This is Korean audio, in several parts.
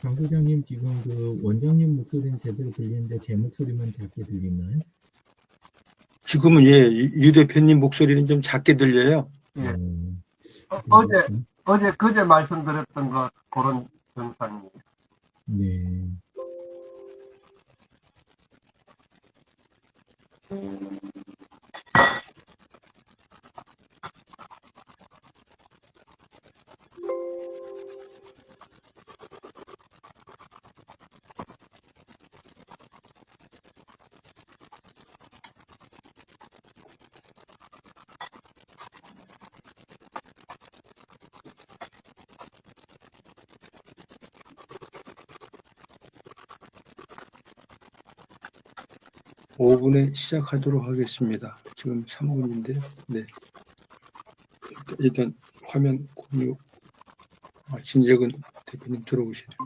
강 소장님 지금 그 원장님 목소리는 제대로 들리는데 제 목소리만 작게 들리나요? 지금은 유 대표님 목소리는 좀 작게 들려요. 예. 네. 어제 그제 말씀드렸던 그런 현상이에요. 네. 5분에 시작하도록 하겠습니다. 지금 3분인데, 네. 일단 화면 공유. 진재근 대표님 들어오시네요.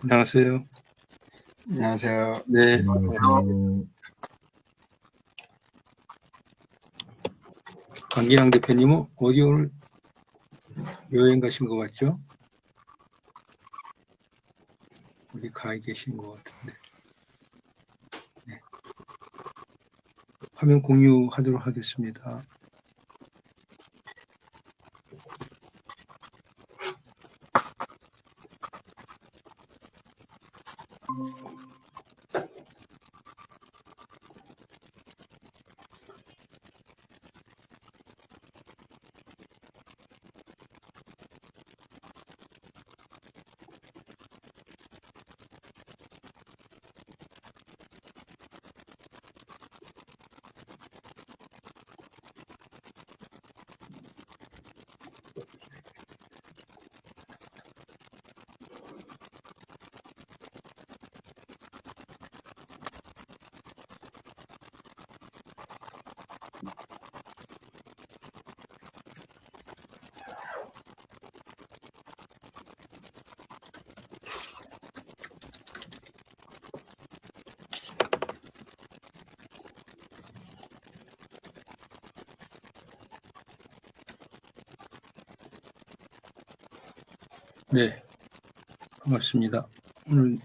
안녕하세요. 안녕하세요. 네. 안녕하세요. 강기랑 대표님은 어디 오늘 여행 가신 것 같죠? 어디 가 계신 것 같은데. 네. 화면 공유하도록 하겠습니다. 네, 반갑습니다. 오늘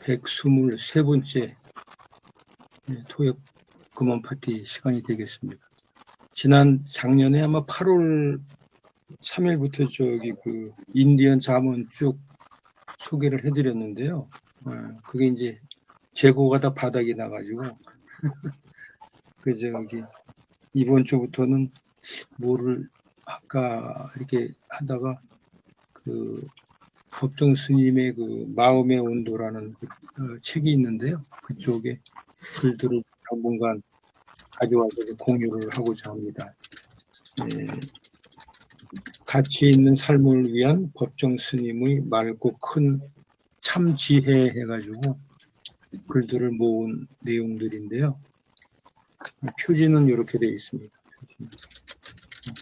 123번째 토역 금원 파티 시간이 되겠습니다. 작년에 아마 8월 3일부터 그 인디언 잠원 쭉 소개를 해드렸는데요. 그게 이제 재고가 다 바닥이 나가지고 이번 주부터는 뭐를 아까 이렇게 하다가 그 법정 스님의 그 마음의 온도라는 책이 있는데요. 그쪽에 글들을 당분간 가져와서 공유를 하고자 합니다. 가치 있는 삶을 위한 법정 스님의 맑고 큰 참 지혜 해가지고 글들을 모은 내용들인데요. 표지는 이렇게 되어 있습니다.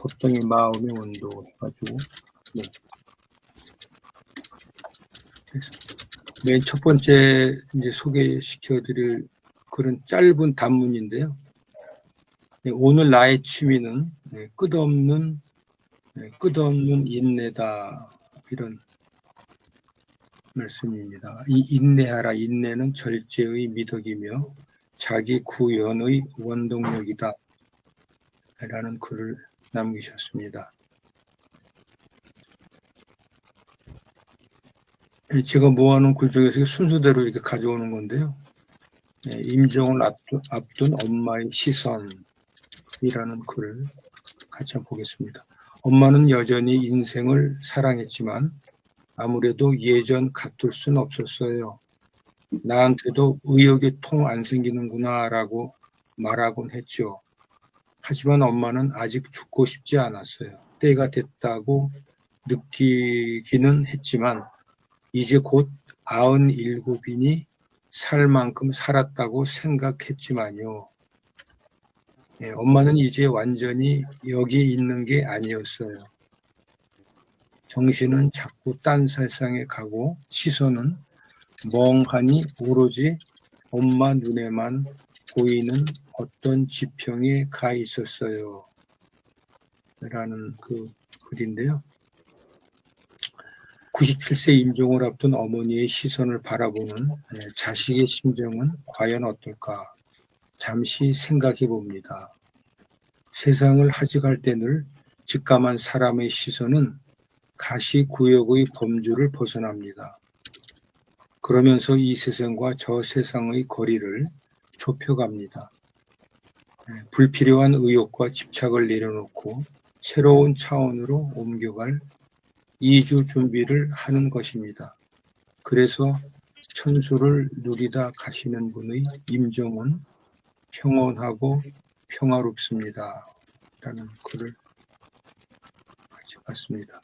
법정의 마음의 온도 해가지고 맨 첫 번째 이제 소개시켜드릴 그런 짧은 단문인데요. 오늘 나의 취미는 끝없는 인내다, 이런 말씀입니다. 이 인내하라. 인내는 절제의 미덕이며 자기 구현의 원동력이다 라는 글을 남기셨습니다. 제가 모아놓은 글 중에서 순서대로 이렇게 가져오는 건데요. 임종을 앞둔 엄마의 시선이라는 글을 같이 한번 보겠습니다. 엄마는 여전히 인생을 사랑했지만 아무래도 예전 같을 순 없었어요. 나한테도 의욕이 통 안 생기는구나 라고 말하곤 했죠. 하지만 엄마는 아직 죽고 싶지 않았어요. 때가 됐다고 느끼기는 했지만 이제 곧 97이니 살 만큼 살았다고 생각했지만요. 엄마는 이제 완전히 여기 있는 게 아니었어요. 정신은 자꾸 딴 세상에 가고 시선은 멍하니 오로지 엄마 눈에만 보이는 어떤 지평에 가 있었어요. 라는 그 글인데요. 97세 임종을 앞둔 어머니의 시선을 바라보는 자식의 심정은 과연 어떨까? 잠시 생각해 봅니다. 세상을 하직할 때 늘 직감한 사람의 시선은 가시구역의 범주를 벗어납니다. 그러면서 이 세상과 저 세상의 거리를 좁혀갑니다. 불필요한 의욕과 집착을 내려놓고 새로운 차원으로 옮겨갈 이주 준비를 하는 것입니다. 그래서 천수를 누리다 가시는 분의 임종은 평온하고 평화롭습니다. 라는 글을 같이 봤습니다.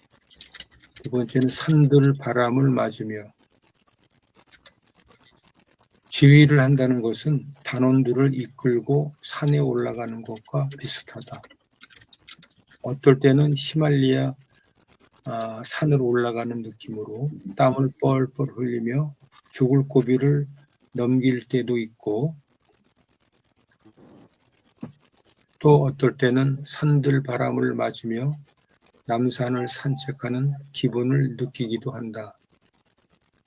두 번째는 산들 바람을 맞으며, 지휘를 한다는 것은 단원들을 이끌고 산에 올라가는 것과 비슷하다. 어떨 때는 히말리아 산을 올라가는 느낌으로 땀을 뻘뻘 흘리며 죽을 고비를 넘길 때도 있고, 또 어떨 때는 산들 바람을 맞으며 남산을 산책하는 기분을 느끼기도 한다.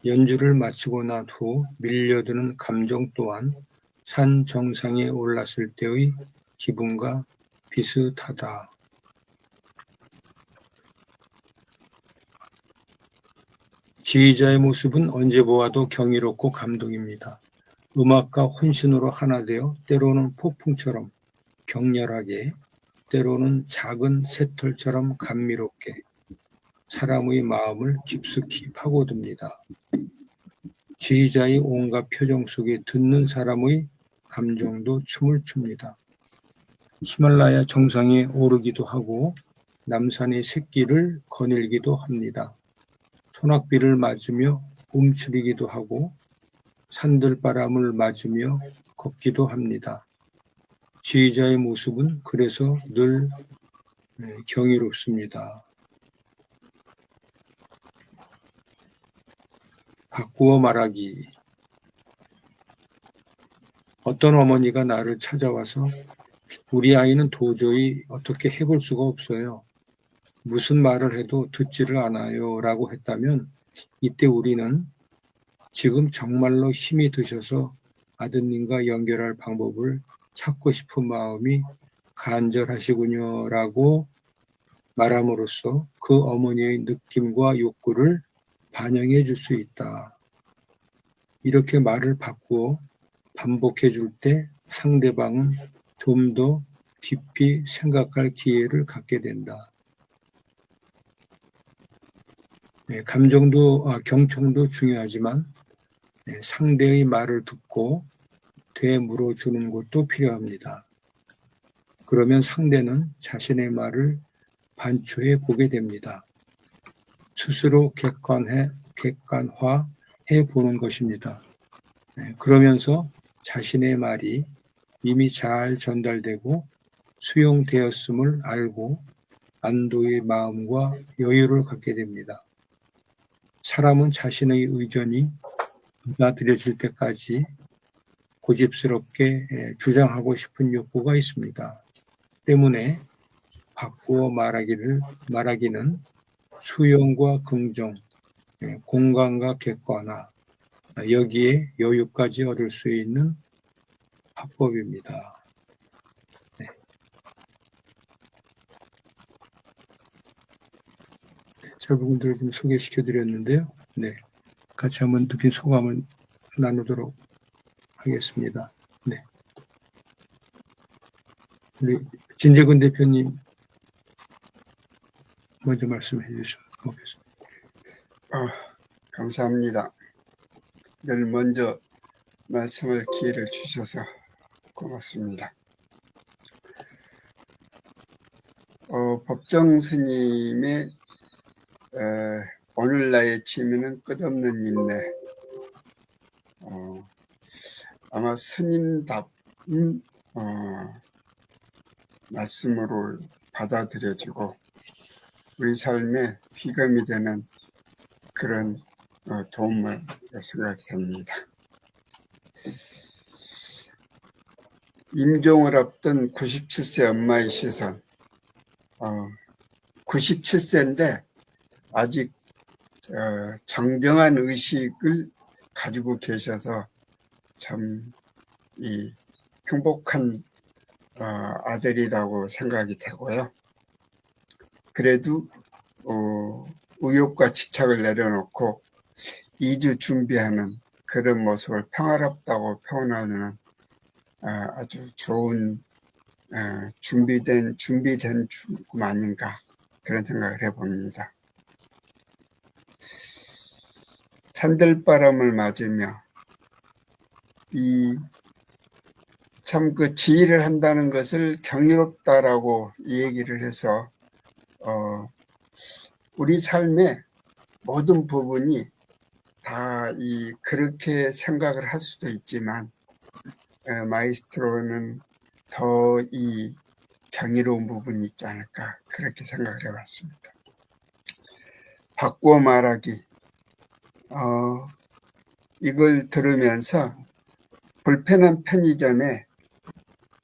연주를 마치고 난 후 밀려드는 감정 또한 산 정상에 올랐을 때의 기분과 비슷하다. 지휘자의 모습은 언제 보아도 경이롭고 감동입니다. 음악과 혼신으로 하나 되어 때로는 폭풍처럼 격렬하게, 때로는 작은 새털처럼 감미롭게 사람의 마음을 깊숙이 파고듭니다. 지휘자의 온갖 표정 속에 듣는 사람의 감정도 춤을 춥니다. 히말라야 정상에 오르기도 하고 남산의 새끼를 거닐기도 합니다. 소낙비를 맞으며 움츠리기도 하고 산들바람을 맞으며 걷기도 합니다. 지휘자의 모습은 그래서 늘 경이롭습니다. 바꾸어 말하기. 어떤 어머니가 나를 찾아와서 우리 아이는 도저히 어떻게 해볼 수가 없어요. 무슨 말을 해도 듣지를 않아요. 라고 했다면 이때 우리는 지금 정말로 힘이 드셔서 아드님과 연결할 방법을 찾고 싶은 마음이 간절하시군요. 라고 말함으로써 그 어머니의 느낌과 욕구를 반영해 줄 수 있다. 이렇게 말을 바꾸어 반복해 줄 때 상대방은 좀 더 깊이 생각할 기회를 갖게 된다. 경청도 중요하지만 상대의 말을 듣고 되물어주는 것도 필요합니다. 그러면 상대는 자신의 말을 반추해 보게 됩니다. 스스로 객관화해 보는 것입니다. 그러면서 자신의 말이 이미 잘 전달되고 수용되었음을 알고 안도의 마음과 여유를 갖게 됩니다. 사람은 자신의 의견이 받아들여질 때까지 고집스럽게 주장하고 싶은 욕구가 있습니다. 때문에 바꾸어 말하기는 수용과 긍정, 공감과 객관화, 여기에 여유까지 얻을 수 있는 화법입니다. 네. 저 부분들을 좀 소개시켜 드렸는데요. 네. 같이 한번 느낀 소감을 나누도록 하겠습니다. 네. 우리 진재근 대표님 먼저 말씀해 주시면 고맙겠습니다. 감사합니다. 늘 먼저 말씀할 기회를 주셔서 고맙습니다. 법정 스님의 오늘 나의 취미는 끝없는 인내. 아마 스님답은 말씀으로 받아들여지고 우리 삶에 귀감이 되는 그런 도움을 생각합니다. 임종을 앞둔 97세 엄마의 시선. 97세인데 아직 정정한 의식을 가지고 계셔서 참 행복한 아들이라고 생각이 되고요. 그래도 의욕과 집착을 내려놓고 이주 준비하는 그런 모습을 평화롭다고 표현하는 아주 좋은 준비된 죽음 아닌가 그런 생각을 해봅니다. 산들바람을 맞으며 참 그 지휘를 한다는 것을 경이롭다라고 얘기를 해서 우리 삶의 모든 부분이 다 그렇게 생각을 할 수도 있지만 마이스트로는 더 경이로운 부분이 있지 않을까 그렇게 생각을 해봤습니다. 바꾸어 말하기. 이걸 들으면서 불편한 편의점에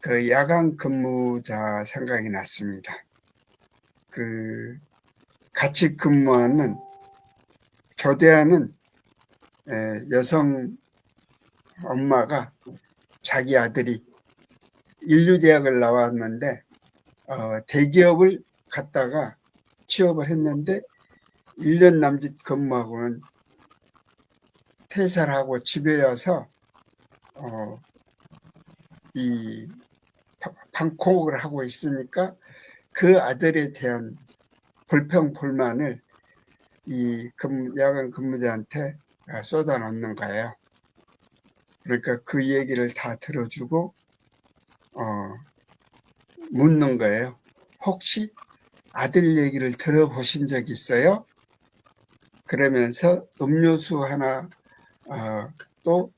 그 야간 근무자 생각이 났습니다. 같이 근무하는 교대하는 여성 엄마가 자기 아들이 인류대학을 나왔는데 대기업을 갔다가 취업을 했는데 1년 남짓 근무하고는 퇴사를 하고 집에 와서 방콕을 하고 있으니까 그 아들에 대한 불평 불만을 야간 근무자한테 쏟아놓는 거예요. 그러니까 그 얘기를 다 들어주고 묻는 거예요. 혹시 아들 얘기를 들어보신 적 있어요? 그러면서 음료수 하나 또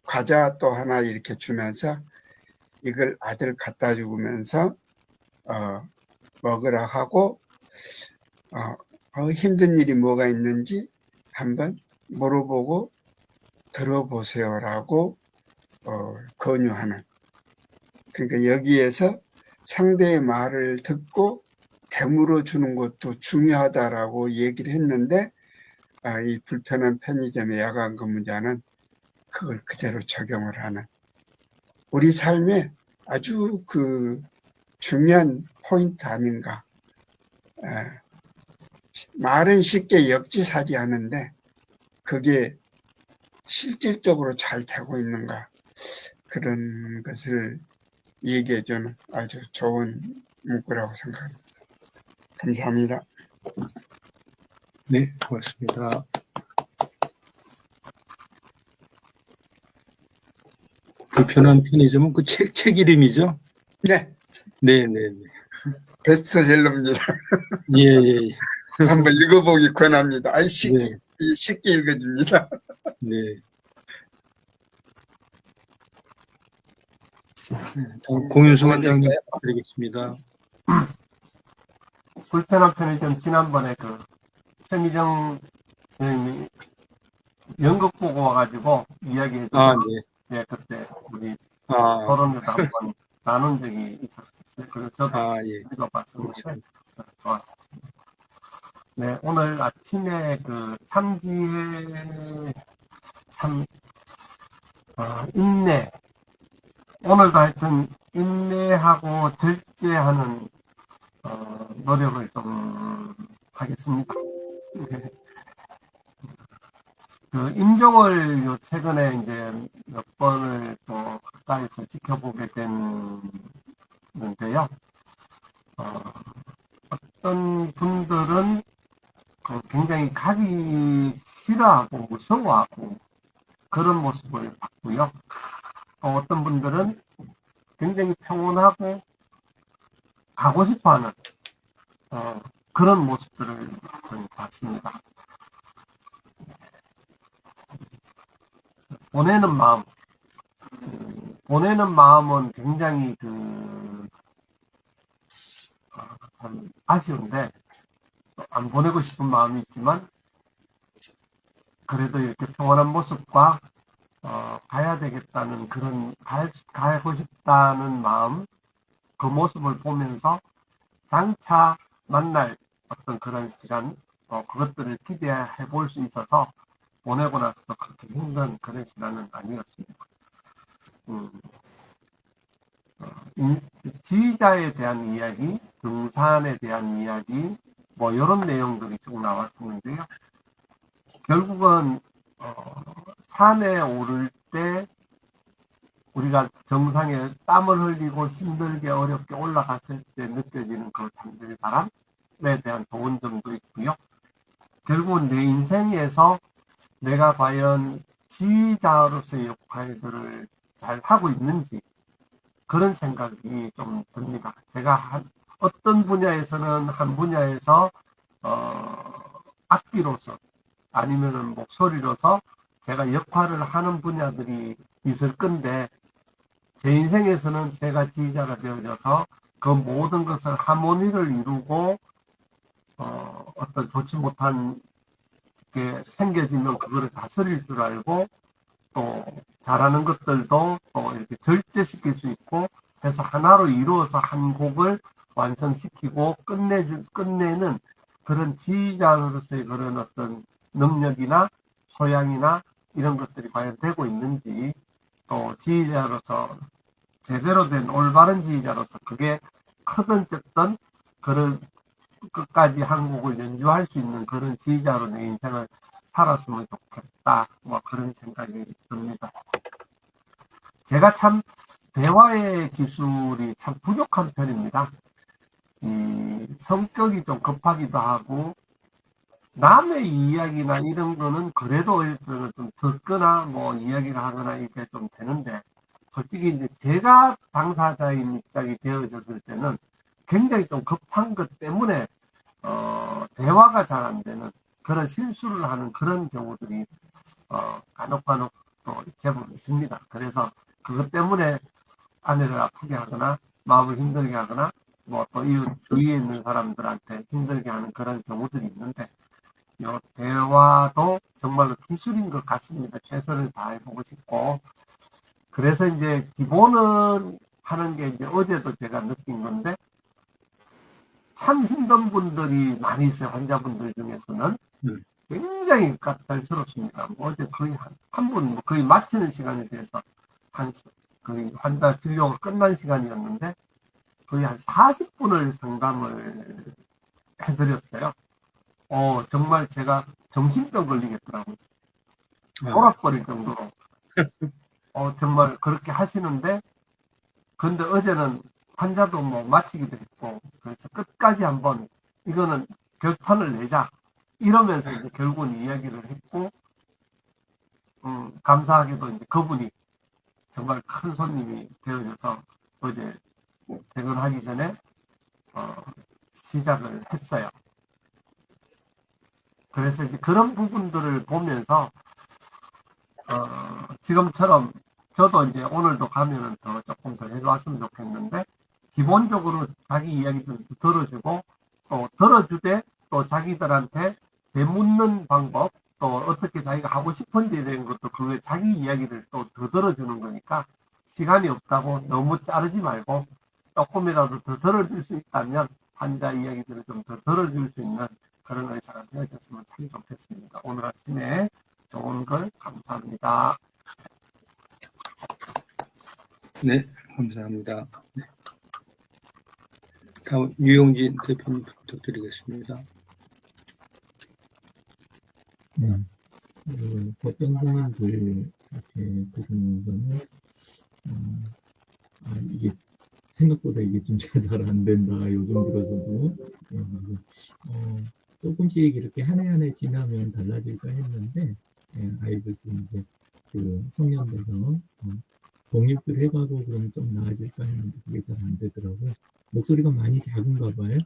과자 또 하나 이렇게 주면서 이걸 아들 갖다 주면서 먹으라 하고 힘든 일이 뭐가 있는지 한번 물어보고 들어보세요라고 권유하는. 그러니까 여기에서 상대의 말을 듣고 되물어 주는 것도 중요하다라고 얘기를 했는데 이 불편한 편의점의 야간 근무자는 그걸 그대로 적용을 하는 우리 삶에 아주 중요한 포인트 아닌가. 말은 쉽게 역지사지 하는데 그게 실질적으로 잘 되고 있는가 그런 것을 얘기해주는 아주 좋은 문구라고 생각합니다. 감사합니다. 네, 고맙습니다. 불편한 편의점은 그 책 이름이죠? 네. 네네네. 베스트셀러입니다. 예. 한번 읽어보기 권합니다. 쉽게 네. 읽어줍니다. 네. 공윤수 원장님 드리겠습니다. 불편한 편의점 지난번에 최미정 선생님이 연극 보고 와가지고 이야기해 줬는데 네. 그때 우리 토론에도 한번 나눈 적이 있었어요. 그래서 저도 읽어봤었는데 좋았습니다. 네, 오늘 아침에 참지의 인내. 오늘도 하여튼 인내하고 절제하는 노력을 좀 하겠습니다. 네. 임종을 최근에 이제 몇 번을 또 가까이서 지켜보게 됐는데요. 어떤 분들은 굉장히 가기 싫어하고 무서워하고 그런 모습을 봤고요. 어떤 분들은 굉장히 평온하고 가고 싶어하는 그런 모습들을 봤습니다. 보내는 마음은 굉장히 참 아쉬운데 안 보내고 싶은 마음이 있지만 그래도 이렇게 평온한 모습과 가야 되겠다는 가고 싶다는 마음, 그 모습을 보면서 장차 만날 어떤 그런 시간, 그것들을 기대해 볼 수 있어서 보내고 나서도 그렇게 힘든 그런 시간은 아니었습니다. 지휘자에 대한 이야기, 등산에 대한 이야기, 뭐 이런 내용들이 쭉 나왔었는데요. 결국은 산에 오를 때 우리가 정상에 땀을 흘리고 힘들게 어렵게 올라갔을 때 느껴지는 그 잠들 바람에 대한 좋은 점도 있고요. 결국은 내 인생에서 내가 과연 지휘자로서의 역할들을 잘 하고 있는지 그런 생각이 좀 듭니다. 제가 어떤 분야에서는 한 분야에서 악기로서 아니면은 목소리로서 제가 역할을 하는 분야들이 있을 건데 제 인생에서는 제가 지휘자가 되어져서 그 모든 것을 하모니를 이루고 어떤 좋지 못한 게 생겨지면 그거를 다스릴 줄 알고 또 잘하는 것들도 또 이렇게 절제시킬 수 있고 해서 하나로 이루어서 한 곡을 완성시키고 끝내는 그런 지휘자로서의 그런 어떤 능력이나 소양이나 이런 것들이 과연 되고 있는지 또 지휘자로서 제대로 된 올바른 지휘자로서 그게 크든 작든 그런 끝까지 한국을 연주할 수 있는 그런 지휘자로 내 인생을 살았으면 좋겠다. 뭐 그런 생각이 듭니다. 제가 참 대화의 기술이 참 부족한 편입니다. 이 성격이 좀 급하기도 하고 남의 이야기나 이런 거는 그래도 좀 듣거나 뭐 이야기를 하거나 이렇게 좀 되는데 솔직히 이제 제가 당사자인 입장이 되어졌을 때는 굉장히 좀 급한 것 때문에 대화가 잘 안 되는 그런 실수를 하는 그런 경우들이 간혹 또 제법 있습니다. 그래서 그것 때문에 아내를 아프게 하거나 마음을 힘들게 하거나 뭐 또 이웃 주위에 있는 사람들한테 힘들게 하는 그런 경우들이 있는데 이 대화도 정말로 기술인 것 같습니다. 최선을 다해보고 싶고 그래서 이제 기본은 하는 게 이제 어제도 제가 느낀 건데 참 힘든 분들이 많이 있어요. 환자분들 중에서는 굉장히 까탈스럽습니다. 어제 거의 한 분 거의 마치는 시간에 대해서 거의 환자 진료가 끝난 시간이었는데 거의 한 40분을 상담을 해드렸어요. 정말 제가 정신병 걸리겠더라고요. 돌아버릴 정도로. 정말 그렇게 하시는데, 근데 어제는 환자도 뭐 마치기도 했고, 그래서 끝까지 한번 이거는 결판을 내자. 이러면서 이제 결국은 이야기를 했고, 감사하게도 이제 그분이 정말 큰 손님이 되어져서 어제 퇴근하기 전에 시작을 했어요. 그래서 이제 그런 부분들을 보면서 지금처럼 저도 이제 오늘도 가면은 더 조금 더 해왔으면 좋겠는데 기본적으로 자기 이야기를 들어주고 또 들어주되 또 자기들한테 되묻는 방법 또 어떻게 자기가 하고 싶은지에 대한 것도 그 자기 이야기를 또 더 들어주는 거니까 시간이 없다고 너무 자르지 말고 조금이라도 더 들어줄 수 있다면 환자 이야기들을 좀 더 들어줄 수 있는 그런 의사가 되어졌으면 참 좋겠습니다. 오늘 아침에 좋은 걸 감사합니다. 네, 감사합니다. 네. 다음 유용진 대표님 부탁드리겠습니다. 네. 법정 스님들 이렇게 들으면서는 이게 생각보다 이게 진짜 잘 안 된다. 요즘 들어서도 조금씩 이렇게 한 해 한 해 지나면 달라질까 했는데 아이들도 이제 그 성년돼서 독립들 해가고 그러면 좀 나아질까 했는데 그게 잘 안 되더라고요. 목소리가 많이 작은가 봐요.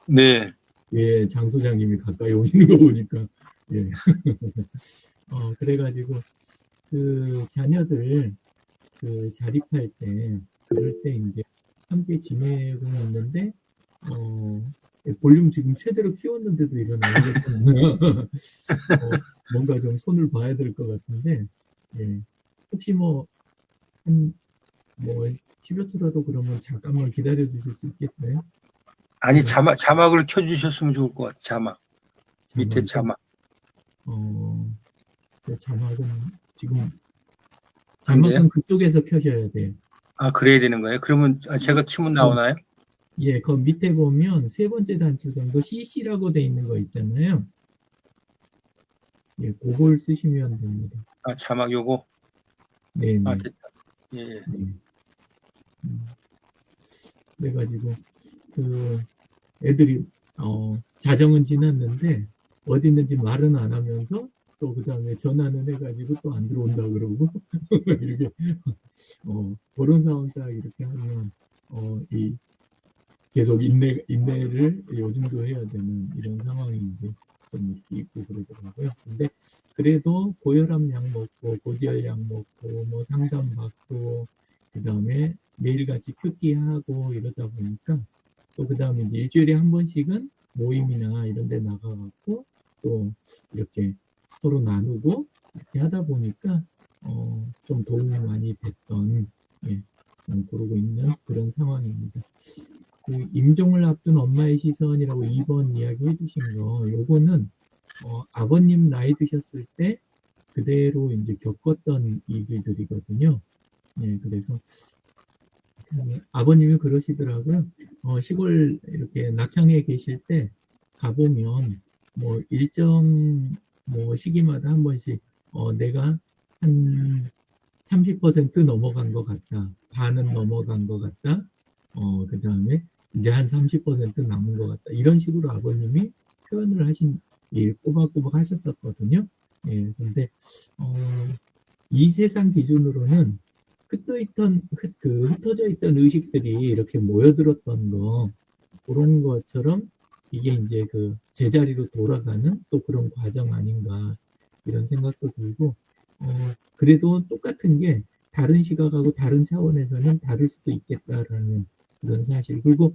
네. 예, 장 소장님이 가까이 오시는 거 보니까 예. 그래가지고 그 자녀들 그 자립할 때 그럴 때 이제 함께 지내고 있는데 볼륨 지금 최대로 키웠는데도 이런 아이가 뭔가 좀 손을 봐야 될 것 같은데 예. 혹시 뭐, 한, 뭐, 10여 초라도 그러면 잠깐만 기다려 주실 수 있겠어요? 아니, 네. 자막을 켜주셨으면 좋을 것 같아. 자막. 밑에 자막은, 자막. 그 자막은 지금, 안 돼요? 자막은 그쪽에서 켜셔야 돼요. 아, 그래야 되는 거예요? 그러면 제가 치면 나오나요? 예, 그 밑에 보면 세 번째 단추 정도 CC라고 돼 있는 거 있잖아요. 예, 그걸 쓰시면 됩니다. 아, 자막 요거. 아, 네네. 됐다. 예, 예. 네. 그래가지고, 그, 애들이, 자정은 지났는데, 어디 있는지 말은 안 하면서, 또 그 다음에 전화는 해가지고 또 안 들어온다 그러고, 이렇게, 그런 상황 딱 이렇게 하면, 이, 계속 인내를 요즘도 해야 되는 이런 상황이 이제 좀 이렇게 있고 그러더라고요. 근데 그래도 고혈압 약 먹고 고지혈 약 먹고 뭐 상담 받고 그다음에 매일같이 큐티 하고 이러다 보니까 또 그다음에 이제 일주일에 한 번씩은 모임이나 이런 데 나가갖고 또 이렇게 서로 나누고 이렇게 하다 보니까 좀 도움이 많이 됐던 예, 그러고 있는 그런 상황입니다. 그 임종을 앞둔 엄마의 시선이라고 2번 이야기 해주신 거, 요거는 아버님 나이 드셨을 때 그대로 이제 겪었던 일들이거든요. 예, 그래서 아버님이 그러시더라고요. 시골 이렇게 낙향에 계실 때 가보면 뭐 일정 뭐 시기마다 한 번씩 내가 한 30% 넘어간 것 같다. 반은 넘어간 것 같다. 그 다음에 이제 한 30% 남은 것 같다. 이런 식으로 아버님이 표현을 하신, 예, 꼬박꼬박 하셨었거든요. 예, 근데, 이 세상 기준으로는 흩어져 있던 의식들이 이렇게 모여들었던 거, 그런 것처럼 이게 이제 그 제자리로 돌아가는 또 그런 과정 아닌가, 이런 생각도 들고, 그래도 똑같은 게 다른 시각하고 다른 차원에서는 다를 수도 있겠다라는 그런 사실. 그리고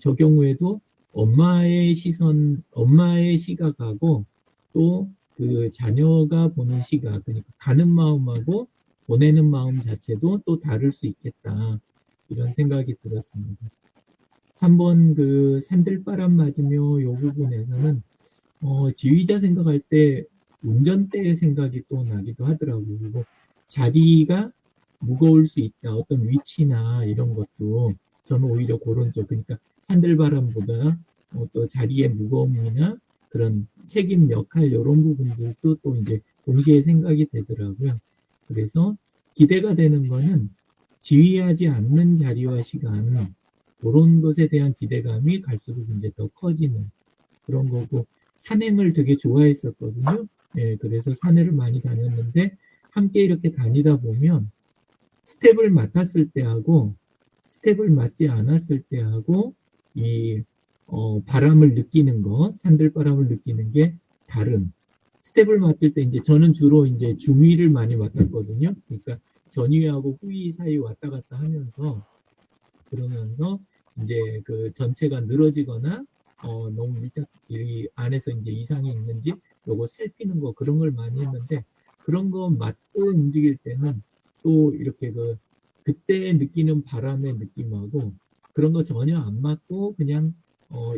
저 경우에도 엄마의 시선, 엄마의 시각하고 또 그 자녀가 보는 시각, 그러니까 가는 마음하고 보내는 마음 자체도 또 다를 수 있겠다. 이런 생각이 들었습니다. 3번 그 산들바람 맞으며 요 부분에서는 지휘자 생각할 때 운전대의 생각이 또 나기도 하더라고요. 그리고 자리가 무거울 수 있다. 어떤 위치나 이런 것도 저는 오히려 그런 쪽, 그러니까 산들바람보다 또 자리의 무거움이나 그런 책임 역할 이런 부분들도 또 이제 동시에 생각이 되더라고요. 그래서 기대가 되는 거는 지휘하지 않는 자리와 시간, 그런 것에 대한 기대감이 갈수록 이제 더 커지는 그런 거고, 산행을 되게 좋아했었거든요. 예, 그래서 산에를 많이 다녔는데 함께 이렇게 다니다 보면 스텝을 맡았을 때하고 스텝을 맡지 않았을 때하고 이 바람을 느끼는 거, 산들바람을 느끼는 게 다른. 스텝을 맡을 때 이제 저는 주로 이제 중위를 많이 맡았거든요. 그러니까 전위하고 후위 사이 왔다 갔다 하면서 그러면서 이제 그 전체가 늘어지거나 너무 밀착 이 안에서 이제 이상이 있는지 요거 살피는 거 그런 걸 많이 했는데 그런 거 맞고 움직일 때는 또 이렇게 그때 느끼는 바람의 느낌하고 그런 거 전혀 안 맞고 그냥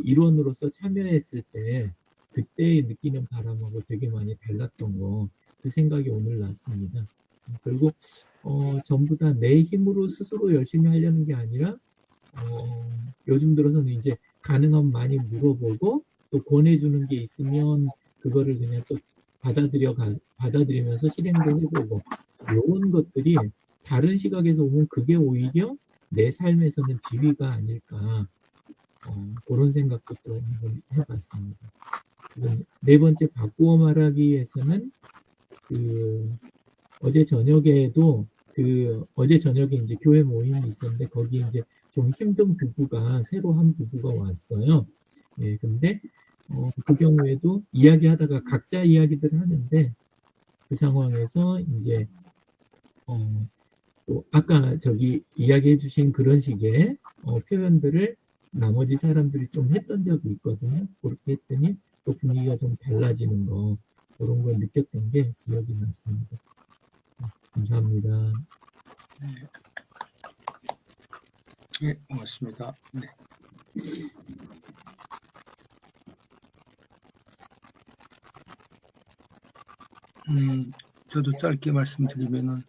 일원으로서 참여했을 때 그때 느끼는 바람하고 되게 많이 달랐던 거 그 생각이 오늘 났습니다. 그리고 전부 다 내 힘으로 스스로 열심히 하려는 게 아니라 요즘 들어서는 이제 가능하면 많이 물어보고 또 권해주는 게 있으면 그거를 그냥 또 받아들이면서 실행도 해보고 이런 것들이 다른 시각에서 보면 그게 오히려 내 삶에서는 지위가 아닐까 그런 생각도 또 한번 해봤습니다. 네 번째 바꾸어 말하기에서는 어제 저녁에도 어제 저녁에 이제 교회 모임이 있었는데 거기 이제 좀 힘든 부부가 새로 한 부부가 왔어요. 예, 근데 그 경우에도 이야기하다가 각자 이야기들을 하는데 그 상황에서 이제 또 아까 저기 이야기해주신 그런 식의 표현들을 나머지 사람들이 좀 했던 적이 있거든요. 그렇게 했더니 또 분위기가 좀 달라지는 거 그런 걸 느꼈던 게 기억이 났습니다. 감사합니다. 예, 고맙습니다. 네. 저도 짧게 말씀드리면은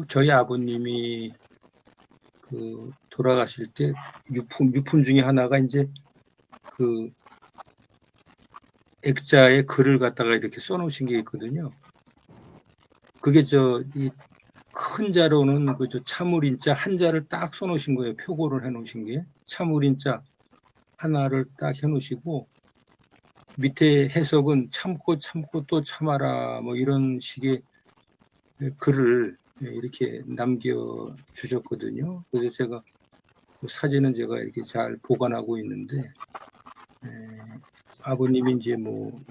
저희 아버님이 돌아가실 때 유품 중에 하나가 이제 액자에 글을 갖다가 이렇게 써놓으신 게 있거든요. 그게 이 큰 자로는 참을인자 한자를 딱 써놓으신 거예요. 표고를 해놓으신 게 참을인자 하나를 딱 해놓으시고 밑에 해석은 참고 또 참아라 뭐 이런 식의 글을 이렇게 남겨주셨거든요. 그래서 제가 사진은 제가 이렇게 잘 보관하고 있는데 아버님이 이제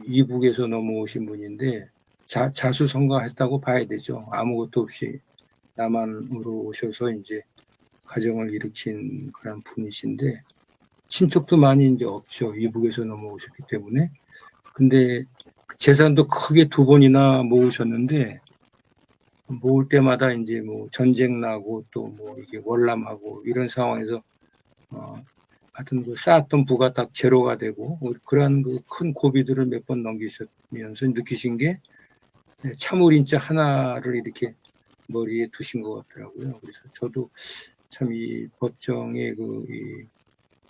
이북에서 넘어오신 분인데 자수성가했다고 봐야 되죠. 아무것도 없이 남한으로 오셔서 이제 가정을 일으킨 그런 분이신데 친척도 많이 이제 없죠. 이북에서 넘어오셨기 때문에. 근데 재산도 크게 2번이나 모으셨는데 모을 때마다 이제 전쟁 나고 또 이게 월남하고 이런 상황에서 하여튼 쌓았던 부가 딱 제로가 되고 그러한 큰 고비들을 몇 번 넘기시면서 느끼신 게 참을인자 하나를 이렇게 머리에 두신 것 같더라고요. 그래서 저도 참 이 법정의 이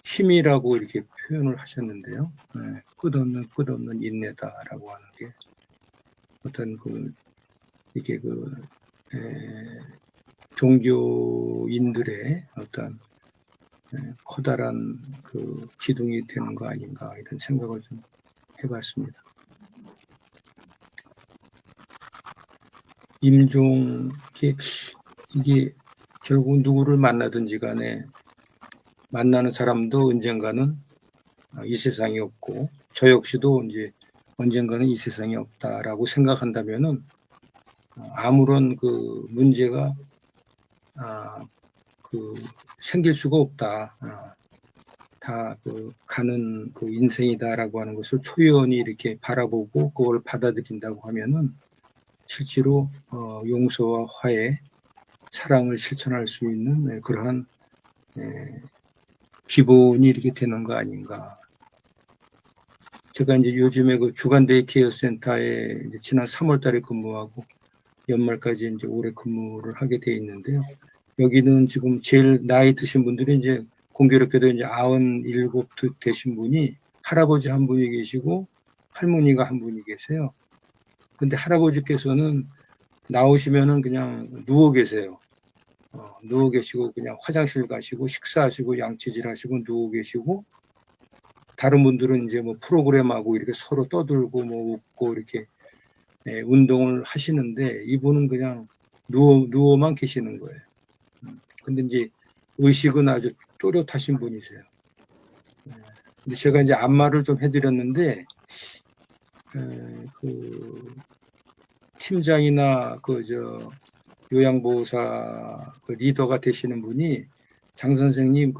힘이라고 이렇게 표현을 하셨는데요. 끝없는 인내다라고 하는 게 어떤 이게 종교인들의 어떤 커다란 기둥이 되는 거 아닌가 이런 생각을 좀 해봤습니다. 임종 이게 결국 누구를 만나든지 간에 만나는 사람도 언젠가는 이 세상이 없고 저 역시도 이제 언젠가는 이 세상이 없다라고 생각한다면은 아무런 문제가 생길 수가 없다. 다 가는 인생이다라고 하는 것을 초연히 이렇게 바라보고 그걸 받아들인다고 하면은 실제로 용서와 화해, 사랑을 실천할 수 있는 그러한 기본이 이렇게 되는 거 아닌가. 제가 이제 요즘에 주간 데이케어 센터에 지난 3월 달에 근무하고 연말까지 이제 올해 근무를 하게 돼 있는데요. 여기는 지금 제일 나이 드신 분들이 이제 공교롭게도 이제 97 되신 분이 할아버지 한 분이 계시고 할머니가 한 분이 계세요. 근데 할아버지께서는 나오시면은 그냥 누워 계세요. 누워 계시고 그냥 화장실 가시고 식사하시고 양치질 하시고 누워 계시고 다른 분들은 이제 프로그램하고 이렇게 서로 떠들고 웃고 이렇게 운동을 하시는데 이분은 그냥 누워만 계시는 거예요. 근데 이제 의식은 아주 또렷하신 분이세요. 근데 제가 이제 안마를 좀 해드렸는데 팀장이나 요양보호사 리더가 되시는 분이 장 선생님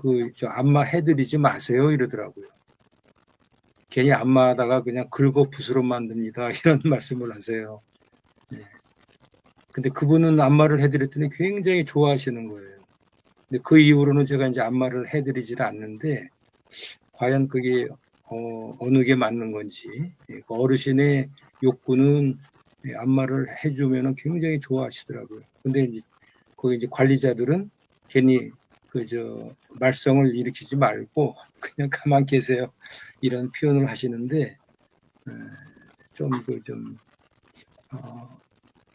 안마 해드리지 마세요 이러더라고요. 괜히 안마하다가 그냥 긁어 붓으로 만듭니다 이런 말씀을 하세요. 근데 그분은 안마를 해드렸더니 굉장히 좋아하시는 거예요. 근데 그 이후로는 제가 이제 안마를 해드리질 않는데 과연 그게 어느 게 맞는 건지 어르신의 욕구는 안마를 해주면은 굉장히 좋아하시더라고요. 근데 이제 관리자들은 괜히 말썽을 일으키지 말고 그냥 가만 계세요 이런 표현을 하시는데 좀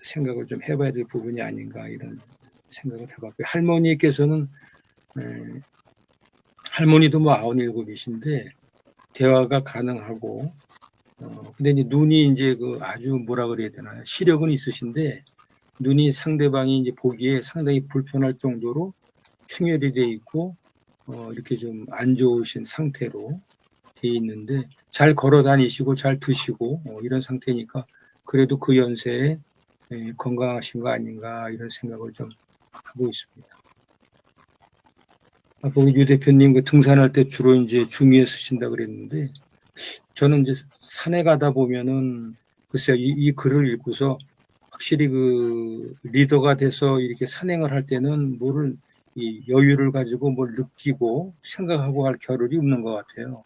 생각을 좀 해봐야 될 부분이 아닌가 이런 생각을 해봤고요. 할머니께서는 할머니도 97이신데 대화가 가능하고 근데 이제 눈이 이제 아주 뭐라 그래야 되나요? 시력은 있으신데 눈이 상대방이 이제 보기에 상당히 불편할 정도로 충혈이 돼 있고 이렇게 좀 안 좋으신 상태로 돼 있는데 잘 걸어 다니시고 잘 드시고 이런 상태니까 그래도 그 연세에 건강하신 거 아닌가 이런 생각을 좀 하고 있습니다. 아까 유 대표님 등산할 때 주로 이제 중위에 쓰신다 그랬는데 저는 이제 산에 가다 보면은 글쎄요, 이 글을 읽고서 확실히 그 리더가 돼서 이렇게 산행을 할 때는 뭐를 이 여유를 가지고 뭘 느끼고 생각하고 할 겨를이 없는 것 같아요.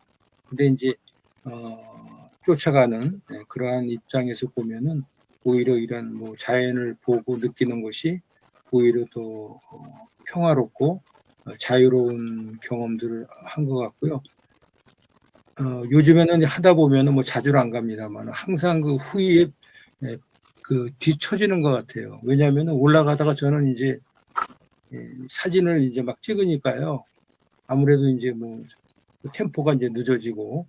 근데 이제 쫓아가는 그러한 입장에서 보면은 오히려 이런 뭐 자연을 보고 느끼는 것이 오히려 더 평화롭고 자유로운 경험들을 한 것 같고요. 요즘에는 하다 보면은 뭐 자주는 안 갑니다만 항상 그 후에 그 뒤처지는 것 같아요. 왜냐하면 올라가다가 저는 이제 사진을 이제 막 찍으니까요. 아무래도 이제 뭐 템포가 이제 늦어지고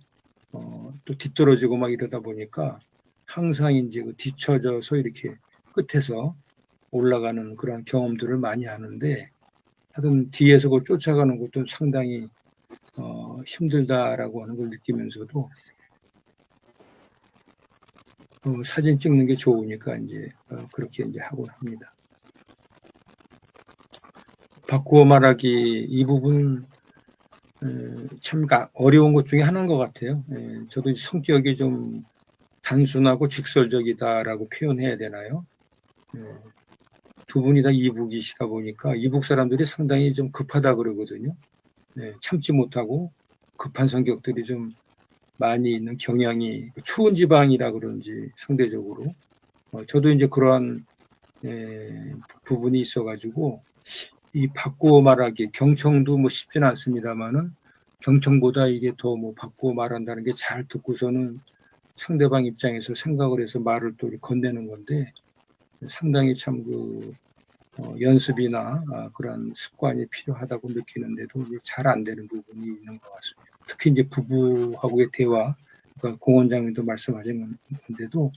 또 뒤떨어지고 막 이러다 보니까 항상 이제 그 뒤처져서 이렇게 끝에서 올라가는 그런 경험들을 많이 하는데 하여튼 뒤에서 그 쫓아가는 것도 상당히 힘들다라고 하는 걸 느끼면서도 사진 찍는 게 좋으니까 이제 그렇게 이제 하곤 합니다. 바꾸어 말하기 이 부분 참 어려운 것 중에 하나인 것 같아요. 저도 성격이 좀 단순하고 직설적이다라고 표현해야 되나요? 두 분이 다 이북이시다 보니까 이북 사람들이 상당히 좀 급하다 그러거든요. 참지 못하고 급한 성격들이 좀 많이 있는 경향이 추운 지방이라 그런지 상대적으로 저도 이제 그러한 부분이 있어가지고 이 바꾸어 말하기 경청도 뭐 쉽지는 않습니다만은 경청보다 이게 더 뭐 바꾸어 말한다는 게 잘 듣고서는 상대방 입장에서 생각을 해서 말을 또 건네는 건데 상당히 참 그 연습이나 그런 습관이 필요하다고 느끼는데도 잘 안 되는 부분이 있는 것 같습니다. 특히 이제 부부하고의 대화, 그러니까 공 원장님도 말씀하셨는데도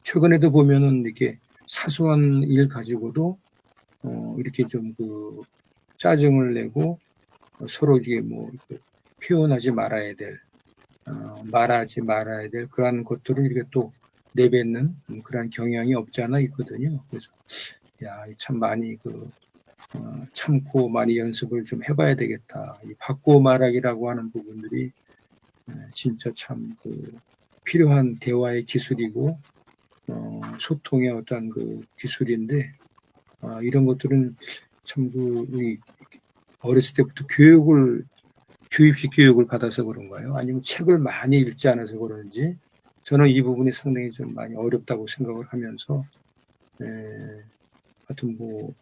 최근에도 보면은 이렇게 사소한 일 가지고도 이렇게 좀 그 짜증을 내고 서로 이게 뭐 표현하지 말아야 될, 말하지 말아야 될 그런 것들을 이렇게 또 내뱉는 그런 경향이 없지 않아 있거든요. 그래서 야, 참 많이 참고 많이 연습을 좀 해봐야 되겠다. 이 바꾸어 말하기라고 하는 부분들이 진짜 참 필요한 대화의 기술이고 소통의 어떤 그 기술인데 이런 것들은 참 우리 어렸을 때부터 주입식 교육을 받아서 그런가요? 아니면 책을 많이 읽지 않아서 그런지 저는 이 부분이 상당히 좀 많이 어렵다고 생각을 하면서 하여튼 뭐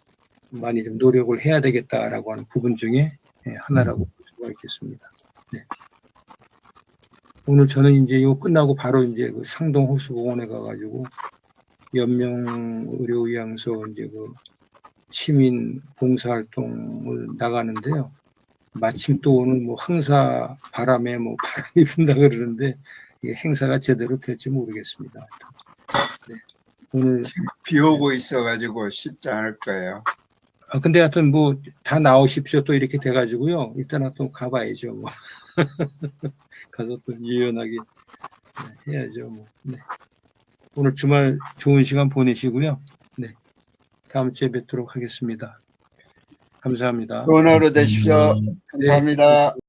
많이 좀 노력을 해야 되겠다라고 하는 부분 중에 하나라고 볼 수가 있겠습니다. 네. 오늘 저는 이제 이거 끝나고 바로 이제 그 상동 호수공원에 가가지고 연명 의료의학소 이제 그 시민 봉사활동을 나가는데요. 마침 또 오늘 뭐 황사 바람에 뭐 바람이 분다 그러는데 이게 행사가 제대로 될지 모르겠습니다. 네. 오늘 비 오고 있어가지고 쉽지 않을 거예요. 근데 하여튼 뭐 다 나오십시오 또 이렇게 돼가지고요. 일단 또 가봐야죠. 뭐. 가서 또 유연하게 해야죠. 뭐. 네. 오늘 주말 좋은 시간 보내시고요. 네. 다음 주에 뵙도록 하겠습니다. 감사합니다. 좋은 하루 되십시오. 감사합니다.